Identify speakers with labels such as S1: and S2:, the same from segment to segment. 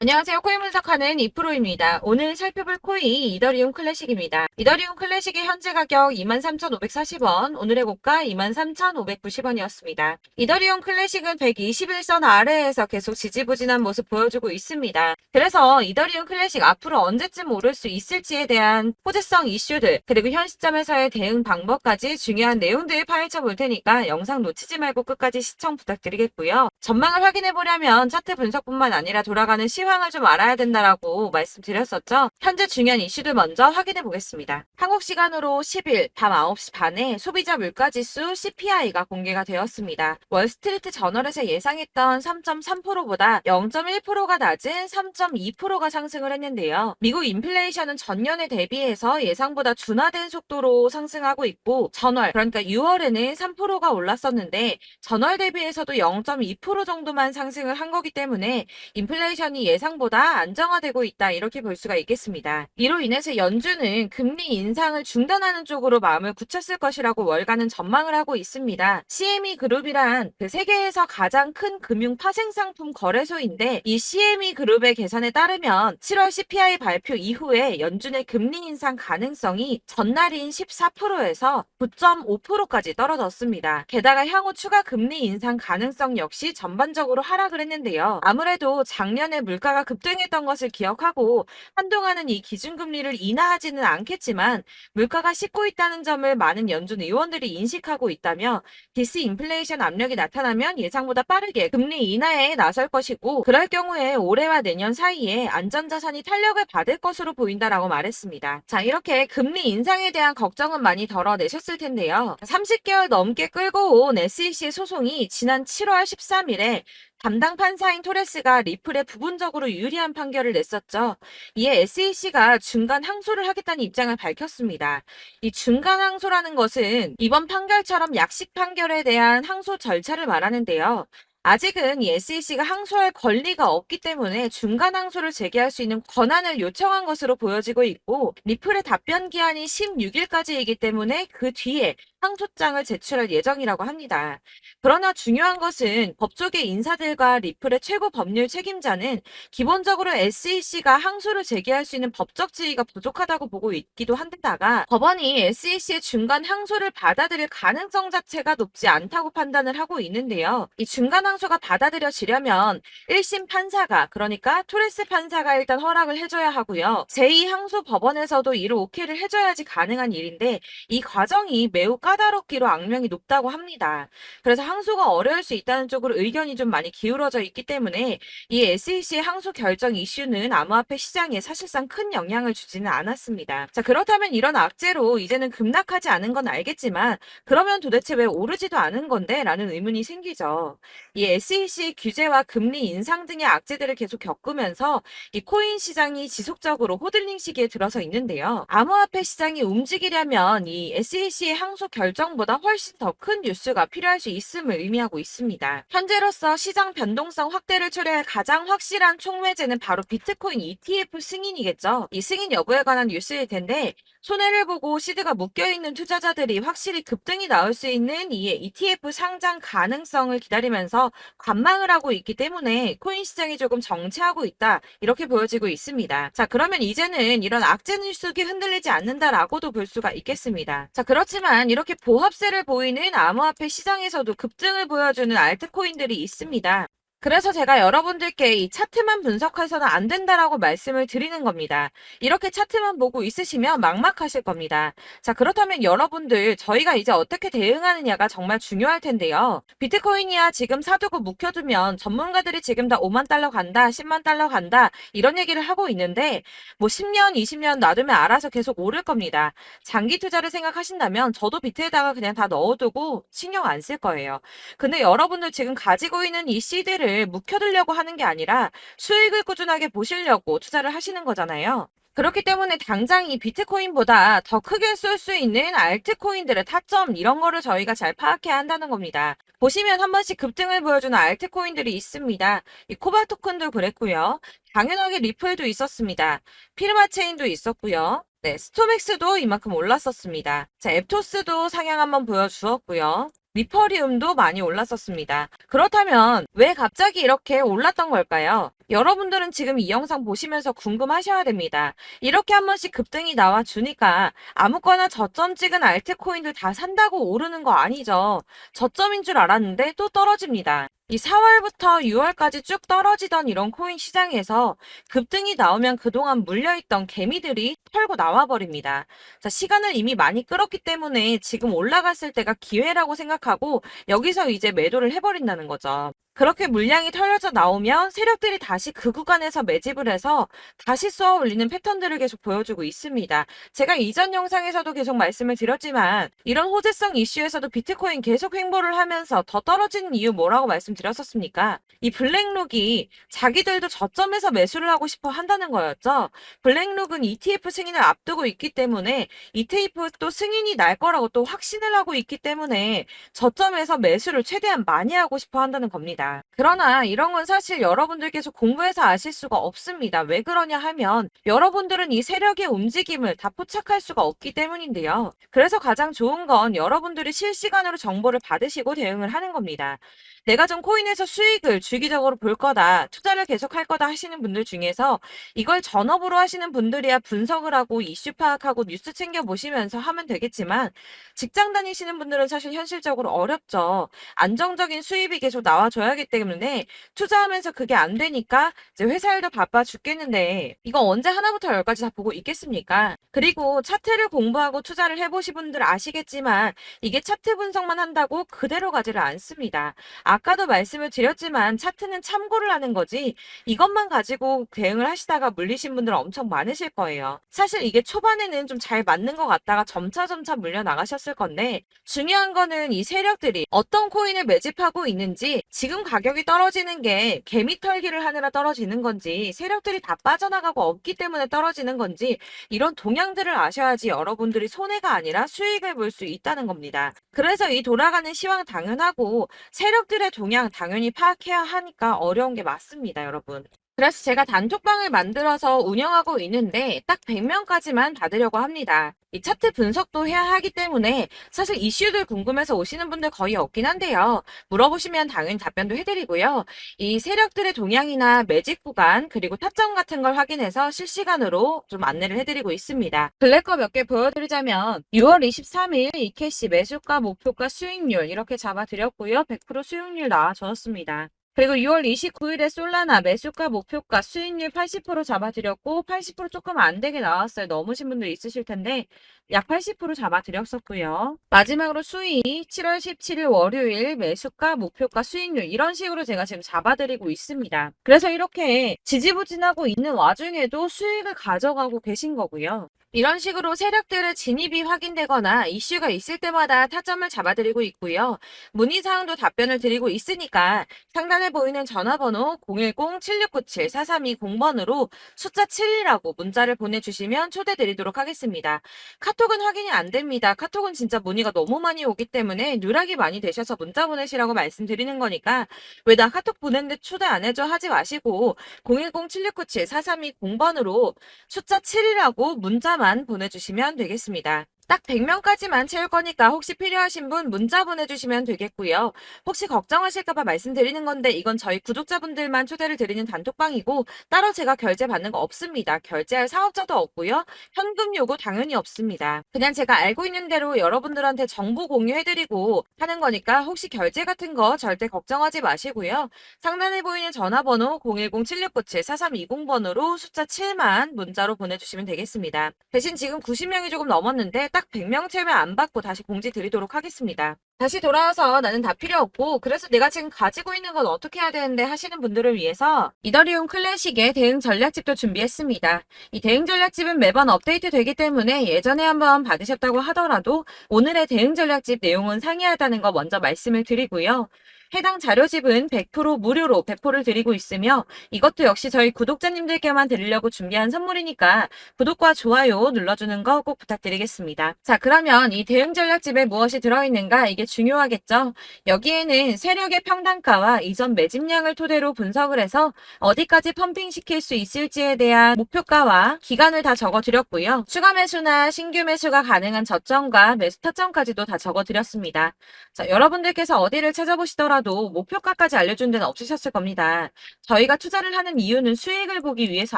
S1: 안녕하세요. 코인 분석하는 이프로입니다. 오늘 살펴볼 코인 이더리움 클래식입니다. 이더리움 클래식의 현재 가격 23,540원, 오늘의 고가 23,590원이었습니다. 이더리움 클래식은 121선 아래에서 계속 지지부진한 모습 보여주고 있습니다. 그래서 이더리움 클래식 앞으로 언제쯤 오를 수 있을지에 대한 호재성 이슈들, 그리고 현 시점에서의 대응 방법까지 중요한 내용들 파헤쳐 볼 테니까 영상 놓치지 말고 끝까지 시청 부탁드리겠고요. 전망을 확인해 보려면 차트 분석뿐만 아니라 돌아가는 시황을 좀 알아야 된다라고 말씀드렸었죠. 현재 중요한 이슈들 먼저 확인해 보겠습니다. 한국 시간으로 10일 밤 9시 반에 소비자 물가지수 CPI가 공개가 되었습니다. 월스트리트 저널에서 예상했던 3.3%보다 0.1%가 낮은 3.2%가 상승을 했는데요. 미국 인플레이션은 전년에 대비해서 예상보다 둔화된 속도로 상승하고 있고, 전월 그러니까 6월에는 3%가 올랐었는데 전월 대비해서도 0.2% 정도만 상승을 한 거기 때문에 인플레이션이 예상보다 안정화되고 있다, 이렇게 볼 수가 있겠습니다. 이로 인해서 연준은 금리 인상을 중단하는 쪽으로 마음을 굳혔을 것이라고 월가는 전망을 하고 있습니다. CME 그룹이란 그 세계에서 가장 큰 금융 파생상품 거래소인데, 이 CME 그룹의 계산에 따르면 7월 CPI 발표 이후에 연준의 금리 인상 가능성이 전날인 14%에서 9.5%까지 떨어졌습니다. 게다가 향후 추가 금리 인상 가능성 역시 전반적으로 하락을 했는데요. 아무래도 작년에 물가가 급등했던 것을 기억하고 한동안은 이 기준금리를 인하하지는 않겠지만 물가가 씻고 있다는 점을 많은 연준 의원들이 인식하고 있다며, 디스인플레이션 압력이 나타나면 예상보다 빠르게 금리 인하에 나설 것이고, 그럴 경우에 올해와 내년 사이에 안전자산이 탄력을 받을 것으로 보인다라고 말했습니다. 자, 이렇게 금리 인상에 대한 걱정은 많이 덜어내셨을 텐데요. 30개월 넘게 끌고 온 SEC 소송이 지난 7월 13일에 담당 판사인 토레스가 리플에 부분적으로 유리한 판결을 냈었죠. 이에 SEC가 중간 항소를 하겠다는 입장을 밝혔습니다. 이 중간 항소라는 것은 이번 판결처럼 약식 판결에 대한 항소 절차를 말하는데요. 아직은 이 SEC가 항소할 권리가 없기 때문에 중간 항소를 제기할 수 있는 권한을 요청한 것으로 보여지고 있고, 리플의 답변 기한이 16일까지이기 때문에 그 뒤에 항소장을 제출할 예정이라고 합니다. 그러나 중요한 것은 법조계 인사들과 리플의 최고 법률 책임자는 기본적으로 SEC가 항소를 제기할 수 있는 법적 지위가 부족하다고 보고 있기도 한데다가, 법원이 SEC의 중간 항소를 받아들일 가능성 자체가 높지 않다고 판단을 하고 있는데요. 이 중간 항소가 받아들여지려면 1심 판사가, 그러니까 토레스 판사가 일단 허락을 해줘야 하고요. 제2항소 법원에서도 이를 오케이를 해줘야지 가능한 일인데, 이 과정이 매우 까다롭기로 악명이 높다고 합니다. 그래서 항소가 어려울 수 있다는 쪽으로 의견이 좀 많이 기울어져 있기 때문에 이 SEC의 항소 결정 이슈는 암호화폐 시장에 사실상 큰 영향을 주지는 않았습니다. 자, 그렇다면 이런 악재로 이제는 급락하지 않은 건 알겠지만, 그러면 도대체 왜 오르지도 않은 건데? 라는 의문이 생기죠. 이 SEC 규제와 금리 인상 등의 악재들을 계속 겪으면서 이 코인 시장이 지속적으로 호들링 시기에 들어서 있는데요. 암호화폐 시장이 움직이려면 이 SEC의 항소 결정보다 훨씬 더 큰 뉴스가 필요할 수 있음을 의미하고 있습니다. 현재로서 시장 변동성 확대를 초래할 가장 확실한 촉매제는 바로 비트코인 ETF 승인이겠죠. 이 승인 여부에 관한 뉴스일 텐데, 손해를 보고 시드가 묶여있는 투자자들이 확실히 급등이 나올 수 있는 이 ETF 상장 가능성을 기다리면서 관망을 하고 있기 때문에 코인 시장이 조금 정체하고 있다, 이렇게 보여지고 있습니다. 자, 그러면 이제는 이런 악재 뉴스가 흔들리지 않는다라고도 볼 수가 있겠습니다. 자, 그렇지만 이렇게 보합세를 보이는 암호화폐 시장에서도 급등을 보여주는 알트코인들이 있습니다. 그래서 제가 여러분들께 이 차트만 분석해서는 안 된다라고 말씀을 드리는 겁니다. 이렇게 차트만 보고 있으시면 막막하실 겁니다. 자, 그렇다면 여러분들, 저희가 이제 어떻게 대응하느냐가 정말 중요할 텐데요. 비트코인이야 지금 사두고 묵혀두면 전문가들이 지금 다 5만 달러 간다, 10만 달러 간다, 이런 얘기를 하고 있는데, 뭐 10년, 20년 놔두면 알아서 계속 오를 겁니다. 장기 투자를 생각하신다면 저도 비트에다가 그냥 다 넣어두고 신경 안 쓸 거예요. 근데 여러분들 지금 가지고 있는 이 시드를 묵혀두려고 하는 게 아니라 수익을 꾸준하게 보시려고 투자를 하시는 거잖아요. 그렇기 때문에 당장 이 비트코인보다 더 크게 쏠 수 있는 알트코인들의 타점, 이런 거를 저희가 잘 파악해야 한다는 겁니다. 보시면 한 번씩 급등을 보여주는 알트코인들이 있습니다. 이 코바 토큰도 그랬고요. 당연하게 리플도 있었습니다. 피르마체인도 있었고요. 네, 스토맥스도 이만큼 올랐었습니다. 자, 앱토스도 상향 한번 보여주었고요. 리퍼리움도 많이 올랐었습니다. 그렇다면 왜 갑자기 이렇게 올랐던 걸까요? 여러분들은 지금 이 영상 보시면서 궁금하셔야 됩니다. 이렇게 한 번씩 급등이 나와 주니까 아무거나 저점 찍은 알트코인들 다 산다고 오르는 거 아니죠. 저점인 줄 알았는데 또 떨어집니다. 이 4월부터 6월까지 쭉 떨어지던 이런 코인 시장에서 급등이 나오면 그동안 물려있던 개미들이 털고 나와버립니다. 자, 시간을 이미 많이 끌었기 때문에 지금 올라갔을 때가 기회라고 생각하고 여기서 이제 매도를 해버린다는 거죠. 그렇게 물량이 털려져 나오면 세력들이 다시 그 구간에서 매집을 해서 다시 쏘아 올리는 패턴들을 계속 보여주고 있습니다. 제가 이전 영상에서도 계속 말씀을 드렸지만 이런 호재성 이슈에서도 비트코인 계속 횡보를 하면서 더 떨어지는 이유 뭐라고 말씀드렸었습니까? 이 블랙록이 자기들도 저점에서 매수를 하고 싶어 한다는 거였죠. 블랙록은 ETF 승인을 앞두고 있기 때문에 ETF 또 승인이 날 거라고 또 확신을 하고 있기 때문에 저점에서 매수를 최대한 많이 하고 싶어 한다는 겁니다. 그러나 이런 건 사실 여러분들께서 공부해서 아실 수가 없습니다. 왜 그러냐 하면 여러분들은 이 세력의 움직임을 다 포착할 수가 없기 때문인데요. 그래서 가장 좋은 건 여러분들이 실시간으로 정보를 받으시고 대응을 하는 겁니다. 내가 좀 코인에서 수익을 주기적으로 볼 거다, 투자를 계속할 거다 하시는 분들 중에서 이걸 전업으로 하시는 분들이야 분석을 하고 이슈 파악하고 뉴스 챙겨 보시면서 하면 되겠지만 직장 다니시는 분들은 사실 현실적으로 어렵죠. 안정적인 수입이 계속 나와줘야 하기 때문에 투자하면서 그게 안 되니까 이제 회사 일도 바빠 죽겠는데 이거 언제 하나부터 열까지 다 보고 있겠습니까? 그리고 차트를 공부하고 투자를 해보신 분들 아시겠지만 이게 차트 분석만 한다고 그대로 가지를 않습니다. 아까도 말씀을 드렸지만 차트는 참고를 하는 거지 이것만 가지고 대응을 하시다가 물리신 분들 엄청 많으실 거예요. 사실 이게 초반에는 좀 잘 맞는 것 같다가 점차 물려 나가셨을 건데 중요한 거는 이 세력들이 어떤 코인을 매집하고 있는지 지금 가격이 떨어지는 게 개미 털기를 하느라 떨어지는 건지 세력들이 다 빠져나가고 없기 때문에 떨어지는 건지 이런 동향들을 아셔야지 여러분들이 손해가 아니라 수익을 볼 수 있다는 겁니다. 그래서 이 돌아가는 시황 당연하고 세력들의 동향 당연히 파악해야 하니까 어려운 게 맞습니다, 여러분. 그래서 제가 단톡방을 만들어서 운영하고 있는데 딱 100명까지만 받으려고 합니다. 이 차트 분석도 해야 하기 때문에 사실 이슈들 궁금해서 오시는 분들 거의 없긴 한데요. 물어보시면 당연히 답변도 해드리고요. 이 세력들의 동향이나 매집 구간 그리고 타점 같은 걸 확인해서 실시간으로 좀 안내를 해드리고 있습니다. 블랙거 몇 개 보여드리자면 6월 23일 이캐시 매수가, 목표가, 수익률 이렇게 잡아드렸고요. 100% 수익률 나와줬습니다. 그리고 6월 29일에 솔라나 매수가, 목표가, 수익률 80% 잡아드렸고 80% 조금 안 되게 나왔어요. 넘으신 분들 있으실 텐데 약 80% 잡아드렸었고요. 마지막으로 수익 7월 17일 월요일 매수가, 목표가, 수익률 이런 식으로 제가 지금 잡아드리고 있습니다. 그래서 이렇게 지지부진하고 있는 와중에도 수익을 가져가고 계신 거고요. 이런 식으로 세력들의 진입이 확인되거나 이슈가 있을 때마다 타점을 잡아드리고 있고요. 문의사항도 답변을 드리고 있으니까 상단에 보이는 전화번호 010-7697-4320번으로 숫자 7이라고 문자를 보내주시면 초대드리도록 하겠습니다. 카톡은 확인이 안 됩니다. 카톡은 진짜 문의가 너무 많이 오기 때문에 누락이 많이 되셔서 문자 보내시라고 말씀드리는 거니까 왜 나 카톡 보냈는데 초대 안 해줘 하지 마시고 010-7697-4320번으로 숫자 7이라고 문자만 보내주시면 되겠습니다. 딱 100명까지만 채울 거니까 혹시 필요하신 분 문자 보내주시면 되겠고요. 혹시 걱정하실까봐 말씀드리는 건데 이건 저희 구독자분들만 초대를 드리는 단톡방이고 따로 제가 결제 받는 거 없습니다. 결제할 사업자도 없고요. 현금 요구 당연히 없습니다. 그냥 제가 알고 있는 대로 여러분들한테 정보 공유해드리고 하는 거니까 혹시 결제 같은 거 절대 걱정하지 마시고요. 상단에 보이는 전화번호 010-7697-4320번으로 숫자 7만 문자로 보내주시면 되겠습니다. 대신 지금 90명이 조금 넘었는데 딱 100명 채우면 안 받고 다시 공지 드리도록 하겠습니다. 다시 돌아와서 나는 다 필요 없고 그래서 내가 지금 가지고 있는 건 어떻게 해야 되는데 하시는 분들을 위해서 이더리움 클래식의 대응 전략집도 준비했습니다. 이 대응 전략집은 매번 업데이트 되기 때문에 예전에 한번 받으셨다고 하더라도 오늘의 대응 전략집 내용은 상이하다는 거 먼저 말씀을 드리고요. 해당 자료집은 100% 무료로 배포를 드리고 있으며 이것도 역시 저희 구독자님들께만 드리려고 준비한 선물이니까 구독과 좋아요 눌러주는 거 꼭 부탁드리겠습니다. 자, 그러면 이 대응 전략집에 무엇이 들어있는가 이게 중요하겠죠? 여기에는 세력의 평단가와 이전 매집량을 토대로 분석을 해서 어디까지 펌핑시킬 수 있을지에 대한 목표가와 기간을 다 적어드렸고요. 추가 매수나 신규 매수가 가능한 저점과 매수 타점까지도 다 적어드렸습니다. 자, 여러분들께서 어디를 찾아보시더라도 목표가까지 알려준 데는 없으셨을 겁니다. 저희가 투자를 하는 이유는 수익을 보기 위해서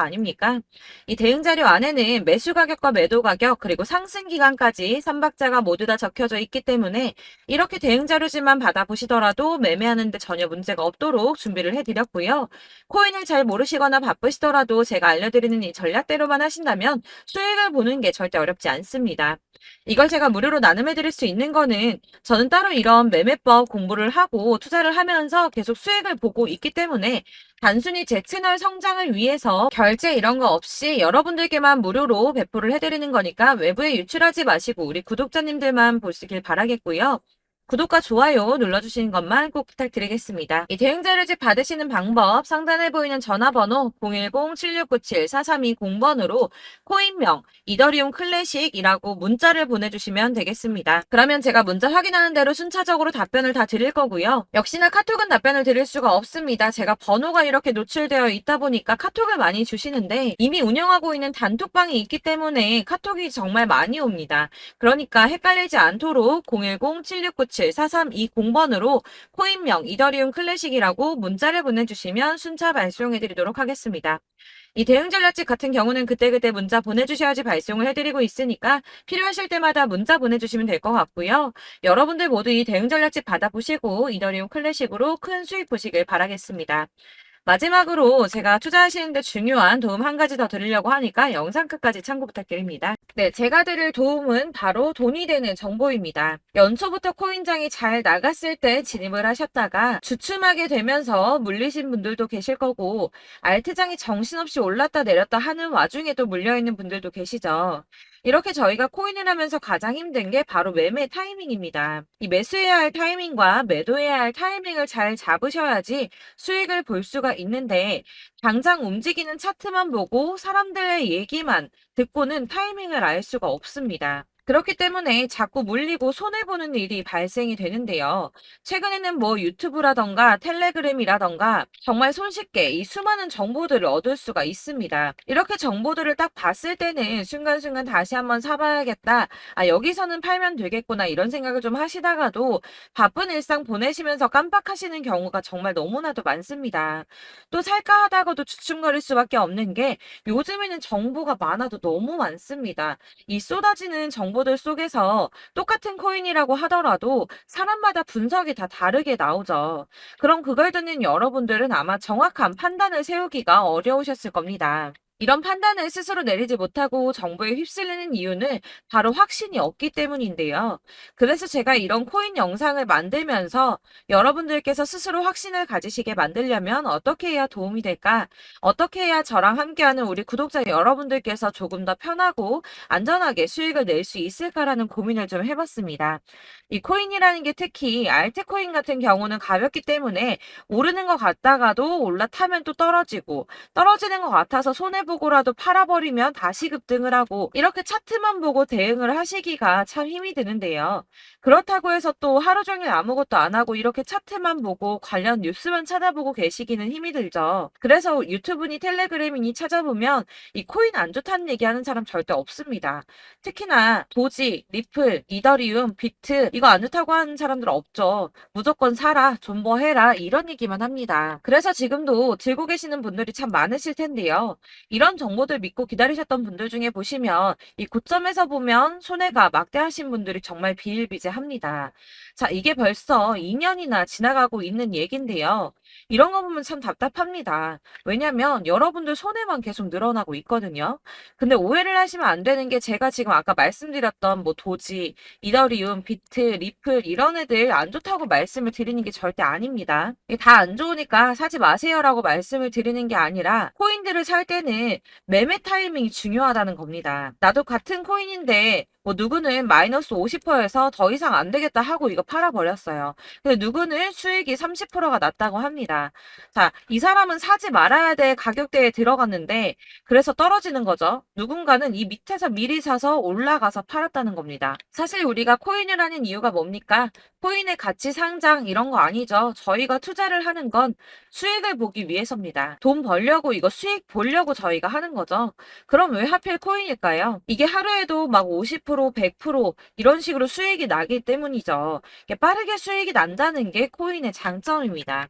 S1: 아닙니까? 이 대응 자료 안에는 매수 가격과 매도 가격 그리고 상승 기간까지 3박자가 모두 다 적혀져 있기 때문에 이렇게 대응 자료지만 받아보시더라도 매매하는데 전혀 문제가 없도록 준비를 해드렸고요. 코인을 잘 모르시거나 바쁘시더라도 제가 알려드리는 이 전략대로만 하신다면 수익을 보는 게 절대 어렵지 않습니다. 이걸 제가 무료로 나눔해드릴 수 있는 거는 저는 따로 이런 매매법 공부를 하고 투자를 하면서 계속 수익을 보고 있기 때문에 단순히 제 채널 성장을 위해서 결제 이런 거 없이 여러분들께만 무료로 배포를 해드리는 거니까 외부에 유출하지 마시고 우리 구독자님들만 보시길 바라겠고요. 구독과 좋아요 눌러주시는 것만 꼭 부탁드리겠습니다. 이 대응 자료집 받으시는 방법 상단에 보이는 전화번호 010-7697-4320번으로 코인명 이더리움 클래식이라고 문자를 보내주시면 되겠습니다. 그러면 제가 문자 확인하는 대로 순차적으로 답변을 다 드릴 거고요. 역시나 카톡은 답변을 드릴 수가 없습니다. 제가 번호가 이렇게 노출되어 있다 보니까 카톡을 많이 주시는데 이미 운영하고 있는 단톡방이 있기 때문에 카톡이 정말 많이 옵니다. 그러니까 헷갈리지 않도록 010-7697-4320번으로 코인명 이더리움 클래식이라고 문자를 보내주시면 순차 발송해드리도록 하겠습니다. 이 대응 전략집 같은 경우는 그때그때 문자 보내주셔야지 발송을 해드리고 있으니까 필요하실 때마다 문자 보내주시면 될 것 같고요. 여러분들 모두 이 대응 전략집 받아보시고 이더리움 클래식으로 큰 수익 보시길 바라겠습니다. 마지막으로 제가 투자하시는데 중요한 도움 한 가지 더 드리려고 하니까 영상 끝까지 참고 부탁드립니다. 네, 제가 드릴 도움은 바로 돈이 되는 정보입니다. 연초부터 코인장이 잘 나갔을 때 진입을 하셨다가 주춤하게 되면서 물리신 분들도 계실 거고 알트장이 정신없이 올랐다 내렸다 하는 와중에도 물려있는 분들도 계시죠. 이렇게 저희가 코인을 하면서 가장 힘든 게 바로 매매 타이밍입니다. 이 매수해야 할 타이밍과 매도해야 할 타이밍을 잘 잡으셔야지 수익을 볼 수가 있는데 당장 움직이는 차트만 보고 사람들의 얘기만 듣고는 타이밍을 알 수가 없습니다. 그렇기 때문에 자꾸 물리고 손해보는 일이 발생이 되는데요. 최근에는 뭐 유튜브라던가 텔레그램이라던가 정말 손쉽게 이 수많은 정보들을 얻을 수가 있습니다. 이렇게 정보들을 딱 봤을 때는 순간순간 다시 한번 사봐야겠다. 아, 여기서는 팔면 되겠구나 이런 생각을 좀 하시다가도 바쁜 일상 보내시면서 깜빡하시는 경우가 정말 너무나도 많습니다. 또 살까 하다가도 주춤거릴 수밖에 없는 게 요즘에는 정보가 많아도 너무 많습니다. 이 쏟아지는 정보들 속에서 똑같은 코인이라고 하더라도 사람마다 분석이 다 다르게 나오죠. 그럼 그걸 듣는 여러분들은 아마 정확한 판단을 세우기가 어려우셨을 겁니다. 이런 판단을 스스로 내리지 못하고 정보에 휩쓸리는 이유는 바로 확신이 없기 때문인데요. 그래서 제가 이런 코인 영상을 만들면서 여러분들께서 스스로 확신을 가지시게 만들려면 어떻게 해야 도움이 될까? 어떻게 해야 저랑 함께하는 우리 구독자 여러분들께서 조금 더 편하고 안전하게 수익을 낼 수 있을까라는 고민을 좀 해봤습니다. 이 코인이라는 게 특히 알트코인 같은 경우는 가볍기 때문에 오르는 것 같다가도 올라타면 또 떨어지고 떨어지는 것 같아서 손해보고라도 팔아버리면 다시 급등을 하고 이렇게 차트만 보고 대응을 하시기가 참 힘이 드는데요. 그렇다고 해서 또 하루 종일 아무것도 안 하고 이렇게 차트만 보고 관련 뉴스만 찾아보고 계시기는 힘이 들죠. 그래서 유튜브니 텔레그램이니 찾아보면 이 코인 안 좋다는 얘기하는 사람 절대 없습니다. 특히나 도지, 리플, 이더리움, 비트 이거 안 좋다고 하는 사람들 없죠. 무조건 사라, 존버해라 이런 얘기만 합니다. 그래서 지금도 들고 계시는 분들이 참 많으실 텐데요. 이런 정보들 믿고 기다리셨던 분들 중에 보시면 이 고점에서 보면 손해가 막대하신 분들이 정말 비일비재합니다. 자, 이게 벌써 2년이나 지나가고 있는 얘긴데요. 이런 거 보면 참 답답합니다. 왜냐면 여러분들 손해만 계속 늘어나고 있거든요. 근데 오해를 하시면 안 되는 게 제가 지금 아까 말씀드렸던 뭐 도지, 이더리움, 비트, 리플 이런 애들 안 좋다고 말씀을 드리는 게 절대 아닙니다. 다 안 좋으니까 사지 마세요라고 말씀을 드리는 게 아니라 코인들을 살 때는 매매 타이밍이 중요하다는 겁니다. 나도 같은 코인인데 뭐 누구는 마이너스 50%에서 더 이상 안 되겠다 하고 이거 팔아버렸어요. 근데 누구는 수익이 30%가 났다고 합니다. 자, 이 사람은 사지 말아야 될 가격대에 들어갔는데 그래서 떨어지는 거죠. 누군가는 이 밑에서 미리 사서 올라가서 팔았다는 겁니다. 사실 우리가 코인을 하는 이유가 뭡니까? 코인의 가치 상장 이런 거 아니죠. 저희가 투자를 하는 건 수익을 보기 위해서입니다. 돈 벌려고 이거 수익 보려고 저희가 하는 거죠. 그럼 왜 하필 코인일까요? 이게 하루에도 막 50%, 100% 이런 식으로 수익이 나기 때문이죠. 이게 빠르게 수익이 난다는 게 코인의 장점입니다.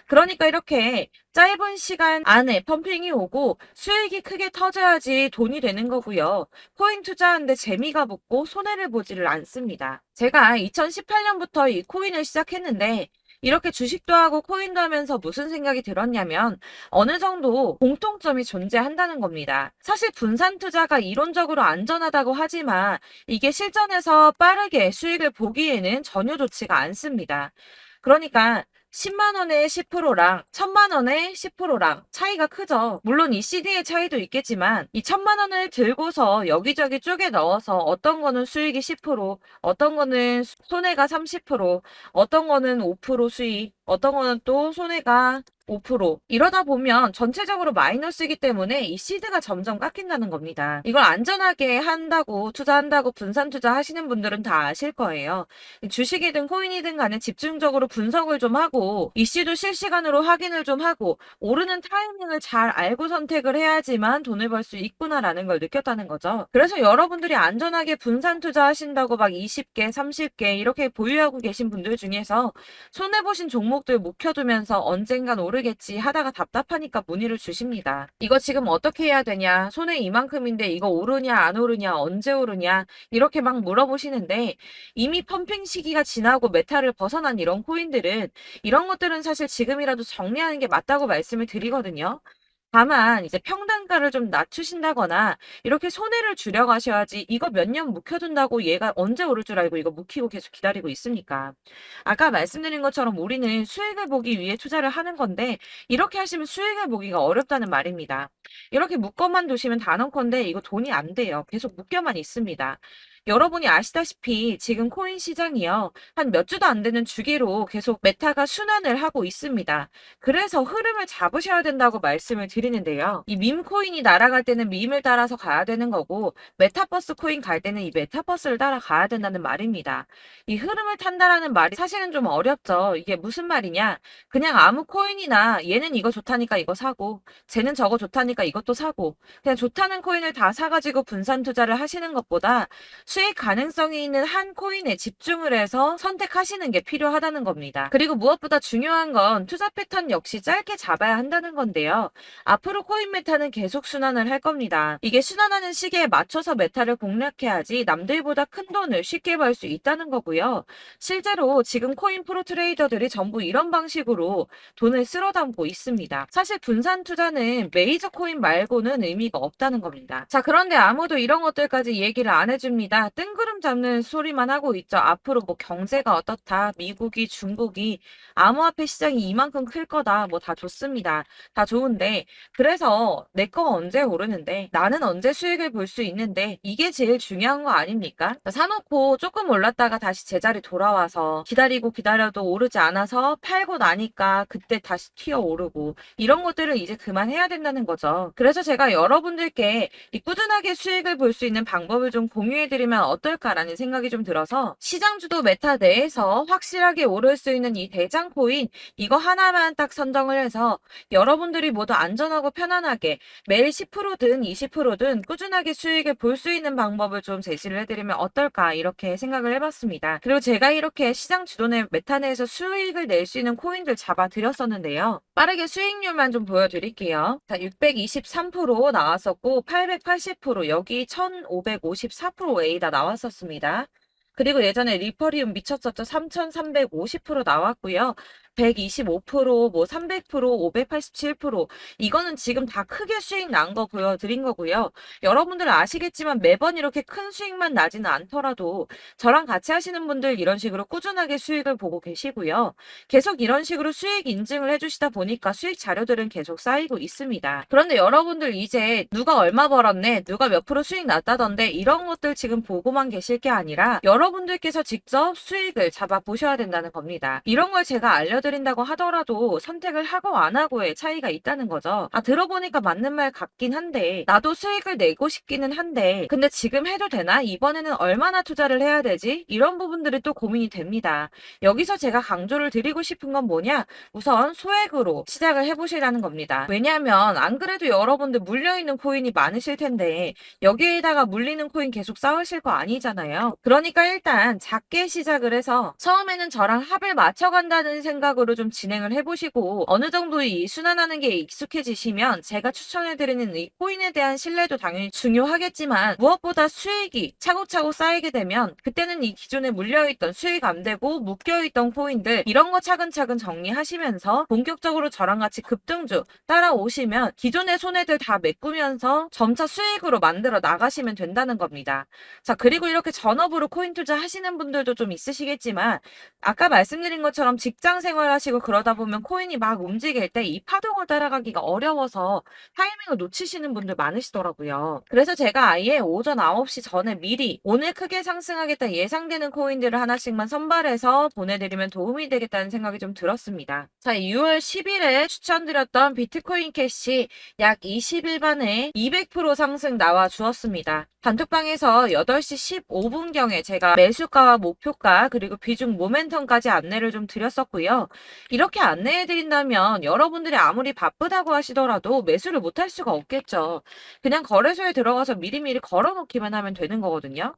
S1: 그러니까 이렇게 짧은 시간 안에 펌핑이 오고 수익이 크게 터져야지 돈이 되는 거고요. 코인 투자하는데 재미가 붙고 손해를 보지를 않습니다. 제가 2018년부터 이 코인을 시작했는데 이렇게 주식도 하고 코인도 하면서 무슨 생각이 들었냐면 어느 정도 공통점이 존재한다는 겁니다. 사실 분산 투자가 이론적으로 안전하다고 하지만 이게 실전에서 빠르게 수익을 보기에는 전혀 좋지가 않습니다. 그러니까 10만 원에 10%랑 1000만 원에 10%랑 차이가 크죠. 물론 이 CD의 차이도 있겠지만 이 1000만 원을 들고서 여기저기 쪼개 넣어서 어떤 거는 수익이 10%, 어떤 거는 손해가 30%, 어떤 거는 5% 수익, 어떤 거는 또 손해가 5% 이러다 보면 전체적으로 마이너스이기 때문에 이 시드가 점점 깎인다는 겁니다. 이걸 안전하게 한다고 투자한다고 분산 투자하시는 분들은 다 아실 거예요. 주식이든 코인이든 간에 집중적으로 분석을 좀 하고 이슈도 실시간으로 확인을 좀 하고 오르는 타이밍을 잘 알고 선택을 해야지만 돈을 벌 수 있구나라는 걸 느꼈다는 거죠. 그래서 여러분들이 안전하게 분산 투자하신다고 막 20개, 30개 이렇게 보유하고 계신 분들 중에서 손해보신 종목들 묵혀두면서 언젠간 오르겠지 하다가 답답하니까 문의를 주십니다. 이거 지금 어떻게 해야 되냐? 손해 이만큼인데 이거 오르냐 안 오르냐 언제 오르냐 이렇게 막 물어보시는데 이미 펌핑 시기가 지나고 메타를 벗어난 이런 코인들은 이런 것들은 사실 지금이라도 정리하는 게 맞다고 말씀을 드리거든요. 다만 이제 평단가를 좀 낮추신다거나 이렇게 손해를 줄여가셔야지 이거 몇 년 묵혀둔다고 얘가 언제 오를 줄 알고 이거 묵히고 계속 기다리고 있습니까? 아까 말씀드린 것처럼 우리는 수익을 보기 위해 투자를 하는 건데 이렇게 하시면 수익을 보기가 어렵다는 말입니다. 이렇게 묶어만 두시면 단언컨대 이거 돈이 안 돼요. 계속 묶여만 있습니다. 여러분이 아시다시피 지금 코인 시장이요. 한 몇 주도 안 되는 주기로 계속 메타가 순환을 하고 있습니다. 그래서 흐름을 잡으셔야 된다고 말씀을 드리는데요. 이 밈 코인이 날아갈 때는 밈을 따라서 가야 되는 거고 메타버스 코인 갈 때는 이 메타버스를 따라가야 된다는 말입니다. 이 흐름을 탄다라는 말이 사실은 좀 어렵죠. 이게 무슨 말이냐? 그냥 아무 코인이나 얘는 이거 좋다니까 이거 사고 쟤는 저거 좋다니까 이것도 사고 그냥 좋다는 코인을 다 사가지고 분산 투자를 하시는 것보다 수익 가능성이 있는 한 코인에 집중을 해서 선택하시는 게 필요하다는 겁니다. 그리고 무엇보다 중요한 건 투자 패턴 역시 짧게 잡아야 한다는 건데요. 앞으로 코인 메타는 계속 순환을 할 겁니다. 이게 순환하는 시기에 맞춰서 메타를 공략해야지 남들보다 큰 돈을 쉽게 벌 수 있다는 거고요. 실제로 지금 코인 프로 트레이더들이 전부 이런 방식으로 돈을 쓸어 담고 있습니다. 사실 분산 투자는 메이저 코인 말고는 의미가 없다는 겁니다. 자, 그런데 아무도 이런 것들까지 얘기를 안 해줍니다. 뜬구름 잡는 소리만 하고 있죠. 앞으로 뭐 경제가 어떻다, 미국이, 중국이, 암호화폐 시장이 이만큼 클 거다, 뭐 다 좋습니다. 다 좋은데, 그래서 내 거 언제 오르는데, 나는 언제 수익을 볼 수 있는데, 이게 제일 중요한 거 아닙니까? 사놓고 조금 올랐다가 다시 제자리 돌아와서 기다리고 기다려도 오르지 않아서 팔고 나니까 그때 다시 튀어 오르고, 이런 것들을 이제 그만해야 된다는 거죠. 그래서 제가 여러분들께 이 꾸준하게 수익을 볼 수 있는 방법을 좀 공유해드리면 어떨까라는 생각이 좀 들어서 시장주도 메타 내에서 확실하게 오를 수 있는 이 대장 코인 이거 하나만 딱 선정을 해서 여러분들이 모두 안전하고 편안하게 매일 10%든 20%든 꾸준하게 수익을 볼 수 있는 방법을 좀 제시를 해드리면 어떨까 이렇게 생각을 해봤습니다. 그리고 제가 이렇게 시장 주도내 메타 내에서 수익을 낼 수 있는 코인들 잡아드렸었는데요. 빠르게 수익률만 좀 보여드릴게요. 자, 623% 나왔었고 880% 여기 1554% A다 나왔었습니다. 그리고 예전에 리퍼리움 미쳤었죠. 3350% 나왔고요. 125%, 뭐 300%, 587%, 이거는 지금 다 크게 수익 난 거 보여드린 거고요. 여러분들 아시겠지만 매번 이렇게 큰 수익만 나지는 않더라도 저랑 같이 하시는 분들 이런 식으로 꾸준하게 수익을 보고 계시고요. 계속 이런 식으로 수익 인증을 해주시다 보니까 수익 자료들은 계속 쌓이고 있습니다. 그런데 여러분들 이제 누가 얼마 벌었네, 누가 몇 프로 수익 났다던데 이런 것들 지금 보고만 계실 게 아니라 여러분들께서 직접 수익을 잡아 보셔야 된다는 겁니다. 이런 걸 제가 알려드린다고 하더라도 선택을 하고 안 하고의 차이가 있다는 거죠. 아, 들어보니까 맞는 말 같긴 한데 나도 수익을 내고 싶기는 한데 근데 지금 해도 되나? 이번에는 얼마나 투자를 해야 되지? 이런 부분들이 또 고민이 됩니다. 여기서 제가 강조를 드리고 싶은 건 뭐냐? 우선 소액으로 시작을 해보시라는 겁니다. 왜냐하면 안 그래도 여러분들 물려있는 코인이 많으실 텐데 여기에다가 물리는 코인 계속 쌓으실 거 아니잖아요. 그러니까 일단 작게 시작을 해서 처음에는 저랑 합을 맞춰간다는 생각으로 좀 진행을 해보시고 어느 정도 이 순환하는 게 익숙해지시면 제가 추천해드리는 이 코인에 대한 신뢰도 당연히 중요하겠지만 무엇보다 수익이 차곡차곡 쌓이게 되면 그때는 이 기존에 물려있던 수익 안 되고 묶여있던 코인들 이런 거 차근차근 정리하시면서 본격적으로 저랑 같이 급등주 따라오시면 기존의 손해들 다 메꾸면서 점차 수익으로 만들어 나가시면 된다는 겁니다. 자, 그리고 이렇게 전업으로 코인 투자 하시는 분들도 좀 있으시겠지만 아까 말씀드린 것처럼 직장 생활하시고 그러다 보면 코인이 막 움직일 때 이 파동을 따라가기가 어려워서 타이밍을 놓치시는 분들 많으시더라고요. 그래서 제가 아예 오전 9시 전에 미리 오늘 크게 상승하겠다 예상되는 코인들을 하나씩만 선발해서 보내드리면 도움이 되겠다는 생각이 좀 들었습니다. 자, 6월 10일에 추천드렸던 비트코인 캐시 약 20일 만에 200% 상승 나와 주었습니다. 단톡방에서 8시 15분경에 제가 매수가와 목표가 그리고 비중 모멘텀까지 안내를 좀 드렸었고요. 이렇게 안내해드린다면 여러분들이 아무리 바쁘다고 하시더라도 매수를 못할 수가 없겠죠. 그냥 거래소에 들어가서 미리미리 걸어놓기만 하면 되는 거거든요.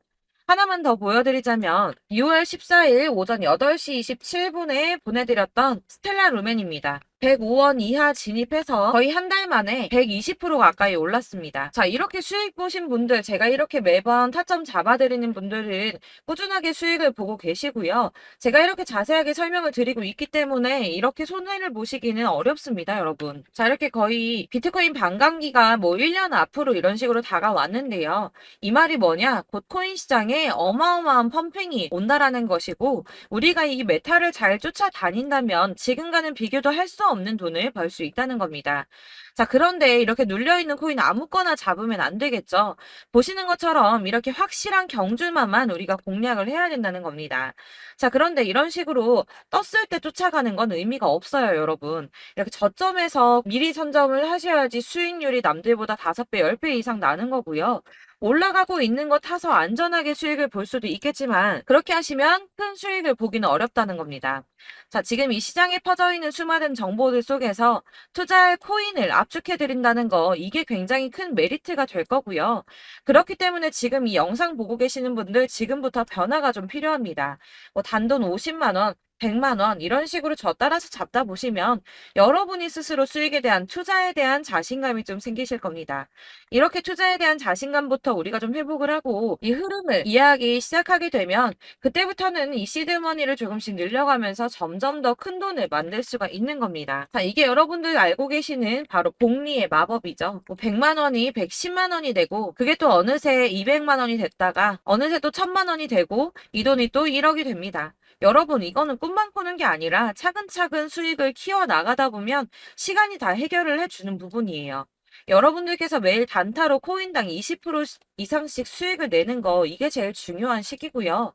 S1: 하나만 더 보여드리자면 6월 14일 오전 8시 27분에 보내드렸던 스텔라 루멘입니다. 105원 이하 진입해서 거의 한 달 만에 120% 가까이 올랐습니다. 자, 이렇게 수익 보신 분들, 제가 이렇게 매번 타점 잡아드리는 분들은 꾸준하게 수익을 보고 계시고요. 제가 이렇게 자세하게 설명을 드리고 있기 때문에 이렇게 손해를 보시기는 어렵습니다, 여러분. 자, 이렇게 거의 비트코인 반감기가 뭐 1년 앞으로 이런 식으로 다가왔는데요. 이 말이 뭐냐? 곧 코인 시장에 어마어마한 펌핑이 온다라는 것이고 우리가 이 메타를 잘 쫓아다닌다면 지금과는 비교도 할 수 없는 돈을 벌 수 있다는 겁니다. 자, 그런데 이렇게 눌려있는 코인 아무거나 잡으면 안 되겠죠. 보시는 것처럼 이렇게 확실한 경주만만 우리가 공략을 해야 된다는 겁니다. 자, 그런데 이런 식으로 떴을 때 쫓아가는 건 의미가 없어요, 여러분. 이렇게 저점에서 미리 선점을 하셔야지 수익률이 남들보다 5배, 10배 이상 나는 거고요. 올라가고 있는 거 타서 안전하게 수익을 볼 수도 있겠지만 그렇게 하시면 큰 수익을 보기는 어렵다는 겁니다. 자, 지금 이 시장에 퍼져 있는 수많은 정보들 속에서 투자할 코인을 압축해드린다는 거 이게 굉장히 큰 메리트가 될 거고요. 그렇기 때문에 지금 이 영상 보고 계시는 분들 지금부터 변화가 좀 필요합니다. 뭐 단돈 50만 원, 100만 원 이런 식으로 저 따라서 잡다 보시면 여러분이 스스로 수익에 대한 투자에 대한 자신감이 좀 생기실 겁니다. 이렇게 투자에 대한 자신감부터 우리가 좀 회복을 하고 이 흐름을 이해하기 시작하게 되면 그때부터는 이 시드머니를 조금씩 늘려가면서 점점 더 큰 돈을 만들 수가 있는 겁니다. 자, 이게 여러분들 알고 계시는 바로 복리의 마법이죠. 뭐 100만 원이 110만 원이 되고 그게 또 어느새 200만 원이 됐다가 어느새 또 1000만 원이 되고 이 돈이 또 1억이 됩니다. 여러분, 이거는 꿈만 꾸는 게 아니라 차근차근 수익을 키워나가다 보면 시간이 다 해결을 해주는 부분이에요. 여러분들께서 매일 단타로 코인당 20% 이상씩 수익을 내는 거 이게 제일 중요한 시기고요.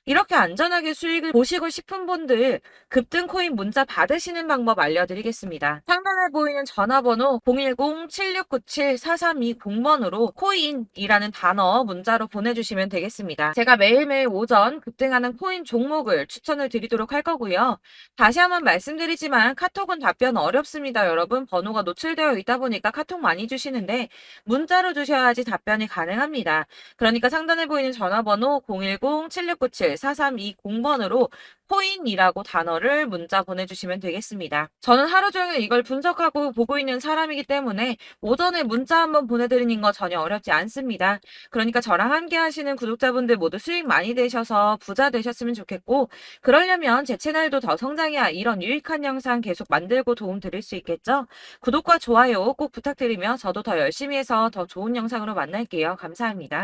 S1: 이렇게 안전하게 수익을 보시고 싶은 분들 급등 코인 문자 받으시는 방법 알려드리겠습니다. 상단에 보이는 전화번호 010-7697-4320번으로 코인이라는 단어 문자로 보내주시면 되겠습니다. 제가 매일매일 오전 급등하는 코인 종목을 추천을 드리도록 할 거고요. 다시 한번 말씀드리지만 카톡은 답변 어렵습니다. 여러분, 번호가 노출되어 있다 보니까 카톡 많이 주시는데 문자로 주셔야지 답변이 가능합니다. 그러니까 상단에 보이는 전화번호 010-7697 4320번으로 코인이라고 단어를 문자 보내주시면 되겠습니다. 저는 하루 종일 이걸 분석하고 보고 있는 사람이기 때문에 오전에 문자 한번 보내드리는 거 전혀 어렵지 않습니다. 그러니까 저랑 함께 하시는 구독자분들 모두 수익 많이 되셔서 부자 되셨으면 좋겠고, 그러려면 제 채널도 더 성장해야 이런 유익한 영상 계속 만들고 도움 드릴 수 있겠죠? 구독과 좋아요 꼭 부탁드리며 저도 더 열심히 해서 더 좋은 영상으로 만날게요. 감사합니다.